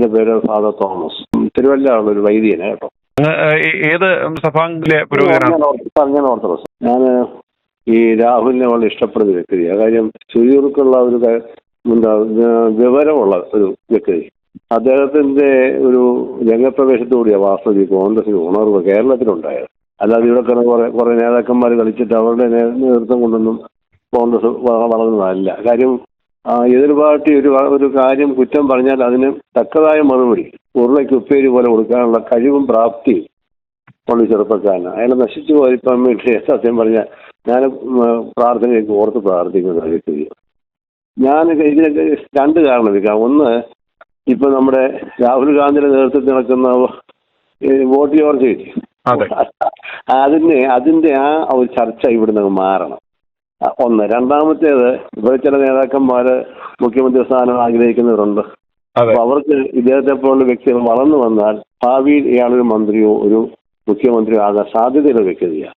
എൻ്റെ പേര് father Thomas. തിരുവല്ലയുള്ള ഒരു വൈദികനാണ് കേട്ടോ. ഏത് സഭാംഗത്തിലെ പുരോഹിതനാണ്? ഞാൻ ഓർത്തഡോക്സ്. ഞാൻ ഈ രാഹുലിനെ വളരെ ഇഷ്ടപ്പെടുന്ന വ്യക്തിയാണ്. കാര്യം ചുരുക്കുള്ള ഒരു വിവരമുള്ള ഒരു വ്യക്തി. അദ്ദേഹത്തിന്റെ ഒരു രംഗപ്രവേശത്തോടെയാണ് വാസ്തവത്തിൽ കോൺഗ്രസിന് ഉണർവ് കേരളത്തിലുണ്ടായത്. അല്ലാതെ ഇവിടെ കുറെ നേതാക്കന്മാർ കളിച്ചിട്ട് അവരുടെ നേതൃത്വം കൊണ്ടൊന്നും കോൺഗ്രസ് വളർന്നതല്ല. കാര്യം എതിർ പാർട്ടി ഒരു കാര്യം കുറ്റം പറഞ്ഞാൽ അതിന് തക്കതായ മറുപടി ഉരുളയ്ക്ക് ഉപ്പേരി പോലെ കൊടുക്കാനുള്ള കഴിവും പ്രാപ്തിയും ഉള്ള ചെറുപ്പക്കാരന്. അയാൾ നശിച്ചു പോയപ്പം വേണ്ടി സത്യം പറഞ്ഞാൽ ഞാൻ പ്രാർത്ഥനയൊക്കെ ഓർത്ത് പ്രാർത്ഥിക്കുന്ന വ്യക്തി. ഞാൻ ഇതിനൊക്കെ രണ്ട് കാരണം വെക്കാം. ഒന്ന്, ഇപ്പൊ നമ്മുടെ രാഹുൽ ഗാന്ധിയുടെ നേതൃത്വത്തിൽ നടക്കുന്ന വോട്ട് ചോർച്ചയില്ലേ, അതിന്റെ ആ ഒരു ചർച്ച ഇവിടുന്ന് മാറണം. ഒന്ന്. രണ്ടാമത്തേത്, ഇവിടെ ചില നേതാക്കന്മാര് മുഖ്യമന്ത്രി സ്ഥാനം ആഗ്രഹിക്കുന്നവരുണ്ട്. അപ്പൊ അവർക്ക് ഇദ്ദേഹത്തെ പോലുള്ള വ്യക്തികൾ വളർന്നു വന്നാൽ ഭാവിയിൽ ഇയാളൊരു മന്ത്രിയോ ഒരു മുഖ്യമന്ത്രിയോ ആകാൻ സാധ്യതയുള്ള വ്യക്തിയാണ്.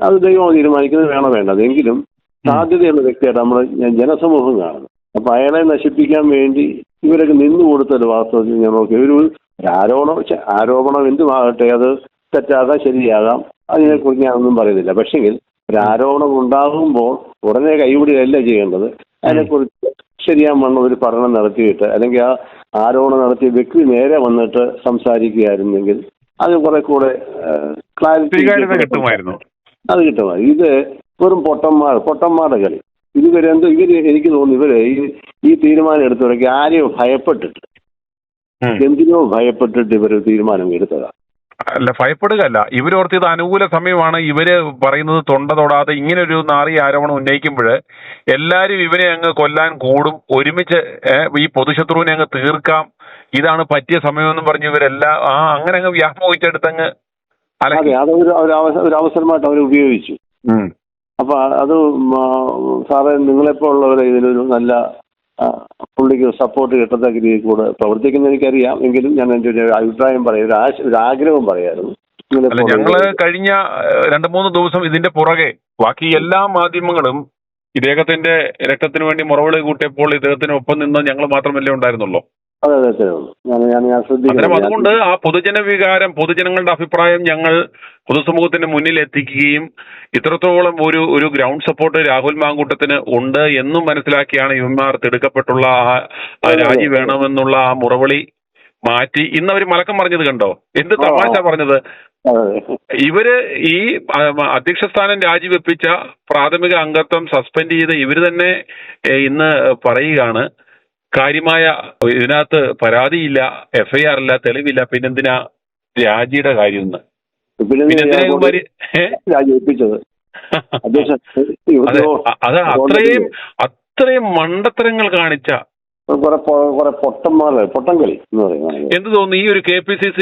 അത് ദൈവം തീരുമാനിക്കുന്നത് വേണോ വേണ്ടത്. എങ്കിലും സാധ്യതയുള്ള വ്യക്തിയായിട്ട് നമ്മൾ ജനസമൂഹം കാണുന്നു. അപ്പൊ അയാളെ നശിപ്പിക്കാൻ വേണ്ടി ഇവരൊക്കെ നിന്നു കൊടുത്തൊരു വാസ്തവത്തിൽ ഞങ്ങൾക്ക് ഒരു ആരോപണം എന്തുമാകട്ടെ, അത് തെറ്റാകാം ശരിയാകാം, അതിനെക്കുറിച്ച് ഞാനൊന്നും പറയുന്നില്ല. പക്ഷെങ്കിൽ ഒരു ആരോപണം ഉണ്ടാകുമ്പോൾ ഉടനെ കൈപിടിയല്ല ചെയ്യേണ്ടത്. അതിനെക്കുറിച്ച് ശരിയാവണ്ണം ഒരു പഠനം നടത്തിയിട്ട്, അല്ലെങ്കിൽ ആ ആരോപണം നടത്തിയ വ്യക്തി നേരെ വന്നിട്ട് സംസാരിക്കുകയായിരുന്നെങ്കിൽ അത് കുറെ കൂടെ ക്ലാരിറ്റി കിട്ടുമായിരുന്നു. അത് കിട്ടുമായിരുന്നു. ഇത് വെറും പൊട്ടന്മാരുടെ കളി. എനിക്ക് തോന്നുന്നു ഈ തീരുമാനം എടുത്തവരൊക്കെ ആരെയോ ഭയപ്പെട്ടിട്ട്, എന്തിനോ ഭയപ്പെട്ടിട്ട് ഇവർ തീരുമാനം എടുത്തതാണ്. അല്ല, ഭയപ്പെടുകയല്ല, ഇവരോർത്തിയത് അനുകൂല സമയമാണ്. ഇവര് പറയുന്നത് തൊണ്ട തൊടാതെ ഇങ്ങനെ ഒരു നാറിയ ആരോപണം ഉന്നയിക്കുമ്പോൾ എല്ലാരും ഇവനെ അങ്ങ് കൊല്ലാൻ കൂടും, ഒരുമിച്ച് ഈ പൊതുശത്രുവിനെ അങ്ങ് തീർക്കാം, ഇതാണ് പറ്റിയ സമയമെന്നും പറഞ്ഞ് ഇവരെല്ലാം അങ്ങനെ അങ്ങ് വ്യാമോഹിച്ചെടുത്തങ്ങ് ഒരു അവസരമായിട്ട് അവർ ഉപയോഗിച്ചു. അപ്പൊ അത് സാറേ, നിങ്ങളെപ്പോ ഉള്ളവരെ ഇതിനൊരു നല്ല പുള്ളിക്ക് സപ്പോർട്ട് കിട്ടത്തക്ക രീതിയിൽ കൂടെ പ്രവർത്തിക്കുന്ന എനിക്കറിയാം. എങ്കിലും ഞാൻ എൻ്റെ ഒരു അഭിപ്രായം പറയാം, ഒരു ആഗ്രഹം പറയായിരുന്നു. ഞങ്ങള് കഴിഞ്ഞ 2-3 ദിവസം ഇതിന്റെ പുറകെ ബാക്കി എല്ലാ മാധ്യമങ്ങളും ഇദ്ദേഹത്തിന്റെ രക്തത്തിന് വേണ്ടി മുറവിളി കൂട്ടിയപ്പോൾ ഇദ്ദേഹത്തിന് ഒപ്പം നിന്ന് ഞങ്ങൾ മാത്രമല്ലേ ഉണ്ടായിരുന്നുള്ളൂ. അതുകൊണ്ട് ആ പൊതുജന വികാരം, പൊതുജനങ്ങളുടെ അഭിപ്രായം ഞങ്ങൾ പൊതുസമൂഹത്തിന്റെ മുന്നിൽ എത്തിക്കുകയും ഇത്രത്തോളം ഒരു ഗ്രൗണ്ട് സപ്പോർട്ട് രാഹുൽ മാങ്കൂട്ടത്തിന് ഉണ്ട് എന്നും മനസ്സിലാക്കിയാണ് ഇവന്മാർ തിടുക്കപ്പെട്ടുള്ള ആ രാജി വേണമെന്നുള്ള ആ മുറവിളി മാറ്റി ഇന്ന് അവർ മലക്കം പറഞ്ഞത് കണ്ടോ? എന്ത് തമാശ പറഞ്ഞത്. ഇവര് ഈ അധ്യക്ഷ സ്ഥാനം രാജിവെപ്പിച്ച പ്രാഥമിക അംഗത്വം സസ്പെൻഡ് ചെയ്ത് ഇവര് തന്നെ ഇന്ന് പറയുകയാണ്, കാര്യമായ ഇതിനകത്ത് പരാതിയില്ല, FIR ഇല്ല, തെളിവില്ല, പിന്നെന്തിനാ രാജിയുടെ കാര്യം. അത് അത്രയും മണ്ടത്തരങ്ങൾ കാണിച്ച പൊട്ടംകളി എന്ന് പറയുന്നത്. എന്ത് തോന്നുന്നു, ഈ ഒരു KPCC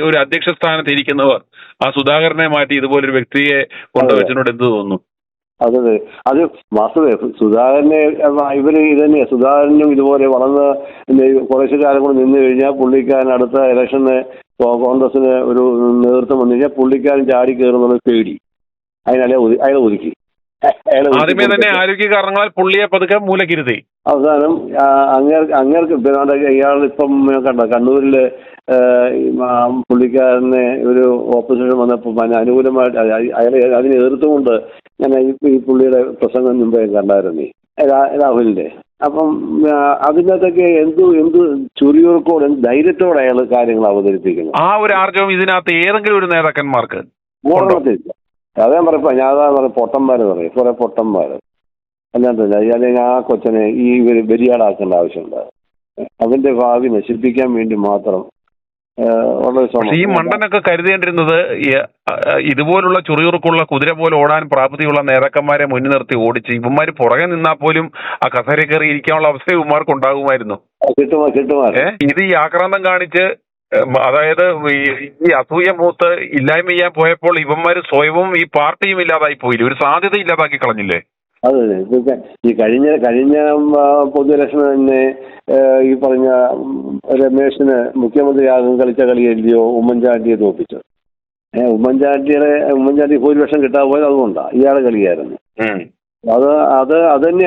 ഒരു അധ്യക്ഷ സ്ഥാനത്ത് ഇരിക്കുന്നവർ ആ സുധാകരനെ മാറ്റി ഇതുപോലൊരു വ്യക്തിയെ കൊണ്ടുവച്ചതിനോട് എന്ത് തോന്നുന്നു? അത് വാസ്തവ സുധാകരനെ ഇവര് ഇതന്നെ, സുധാകരനും ഇതുപോലെ വളർന്ന് കുറേശ്ശെ കാലം കൂടെ നിന്ന് കഴിഞ്ഞാൽ പുള്ളിക്കാരൻ അടുത്ത ഇലക്ഷന് കോൺഗ്രസിന് ഒരു നേതൃത്വം വന്നു കഴിഞ്ഞാൽ പുള്ളിക്കാരൻ ചാടി കയറുന്നത് പേടി. അയാളെ ഒതുക്കി. ആദ്യമേ തന്നെ ആരോഗ്യ കാരണങ്ങളാൽ പുള്ളിയെ പതുക്കെ മൂലക്കിരുത്തി. അവസാനം അങ്ങേർക്ക് ഇയാൾ ഇപ്പം കണ്ട കണ്ണൂരില് പുള്ളിക്കാരനെ ഒരു ഓപ്പോസിഷൻ വന്നപ്പോൾ അനുകൂലമായിട്ട് അതിനെ എതിർത്തുകൊണ്ട് ഞാൻ ഈ പുള്ളിയുടെ പ്രസംഗം മുമ്പേ കണ്ടായിരുന്നു, രാഹുലിന്റെ. അപ്പം അതിനകത്തൊക്കെ എന്ത് ചുരിയൂർക്കോട് ധൈര്യത്തോടെ അയാൾ കാര്യങ്ങൾ അവതരിപ്പിക്കുന്നു. ആ ഒരു ആർജവം ഇതിനകത്ത് ഏതെങ്കിലും ഒരു നേതാക്കന്മാർക്ക് ഓർമ്മത്തില്ല. അതേ പറയപ്പോ ഞാൻ പൊട്ടന്മാര് പറയും, കുറെ പൊട്ടന്മാര്. അല്ലാണ്ടല്ല, അല്ലെങ്കിൽ ആ കൊച്ചനെ ഈ ബലിയാടാക്കേണ്ട ആവശ്യമുണ്ട്. അതിന്റെ ഭാവി നശിപ്പിക്കാൻ വേണ്ടി മാത്രം. ഈ മണ്ടനൊക്കെ കരുതേണ്ടിരുന്നത് ഇതുപോലുള്ള ചുറിയുറുക്കുള്ള കുതിര പോലെ ഓടാൻ പ്രാപ്തിയുള്ള നേതാക്കന്മാരെ മുന്നിൽ നിർത്തി ഓടിച്ച് ഇവന്മാര് പുറകെ നിന്നാൽ പോലും ആ കസേര കയറി ഇരിക്കാനുള്ള അവസ്ഥ ഇവന്മാർക്ക് ഉണ്ടാകുമായിരുന്നു. ഇത് ഈ ആക്രാന്തം കാണിച്ച്, അതായത് ഈ അസൂയ മൂത്ത് ഇല്ലായ്മ ചെയ്യാൻ പോയപ്പോൾ ഇവന്മാര് സ്വയവും ഈ പാർട്ടിയും ഇല്ലാതായി പോയില്ലേ, ഒരു സാധ്യത ഇല്ലാതാക്കി കളഞ്ഞില്ലേ? അതെ, ഈ കഴിഞ്ഞ പൊതുരക്ഷണ തന്നെ ഈ പറഞ്ഞ രമേശിന് മുഖ്യമന്ത്രിയാകും കളിച്ച കളിയല്ലയോ ഉമ്മൻചാണ്ടിയെ തോപ്പിച്ചത്. ഉമ്മൻചാണ്ടി ഭൂരിപക്ഷം കിട്ടാൻ പോയത് അതുകൊണ്ടാണ്, ഇയാളെ കളിയായിരുന്നു. അത് തന്നെ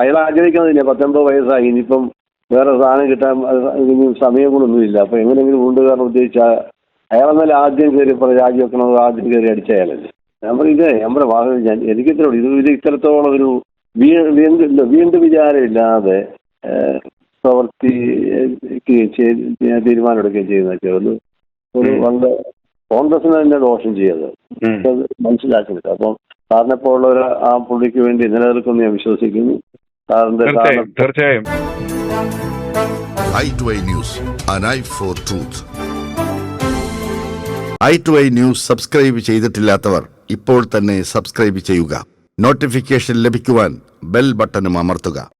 അയാൾ ആഗ്രഹിക്കുന്നതില്ല. 19 വയസ്സായി, ഇനിയിപ്പം വേറെ സാധനം കിട്ടാൻ ഇനി സമയങ്ങളൊന്നുമില്ല. അപ്പൊ എങ്ങനെയെങ്കിലും വീണ്ടുകാരൻ ഉദ്ദേശിച്ചാൽ അയാളെന്നാലും ആദ്യം കയറി രാജിവെക്കണത് ആദ്യം കയറി അടിച്ച അയാളല്ലേ. ഞാൻ പറയും എനിക്ക് ഇത് ഇത്രത്തോളം ഒരു വീണ്ടും വിചാരമില്ലാതെ പ്രവൃത്തി തീരുമാനമെടുക്കുകയും ചെയ്യുന്നതൊക്കെ ഒരു വളരെ കോൺഗ്രസിന് തന്നെ ദോഷം ചെയ്യത് മനസ്സിലാക്കുന്നില്ല. അപ്പം സാറിനെപ്പോഴുള്ള ആ പുള്ളിക്ക് വേണ്ടി നിലനിൽക്കുമെന്ന് ഞാൻ വിശ്വസിക്കുന്നു. സാറിന്റെ തീർച്ചയായും i2i News, an eye for truth. i2i News subscribe ചെയ്തിട്ടില്ലാത്തവർ ഇപ്പോൾ തന്നെ സബ്സ്ക്രൈബ് ചെയ്യുക. നോട്ടിഫിക്കേഷൻ ലഭിക്കുവാൻ ബെൽ ബട്ടണും അമർത്തുക.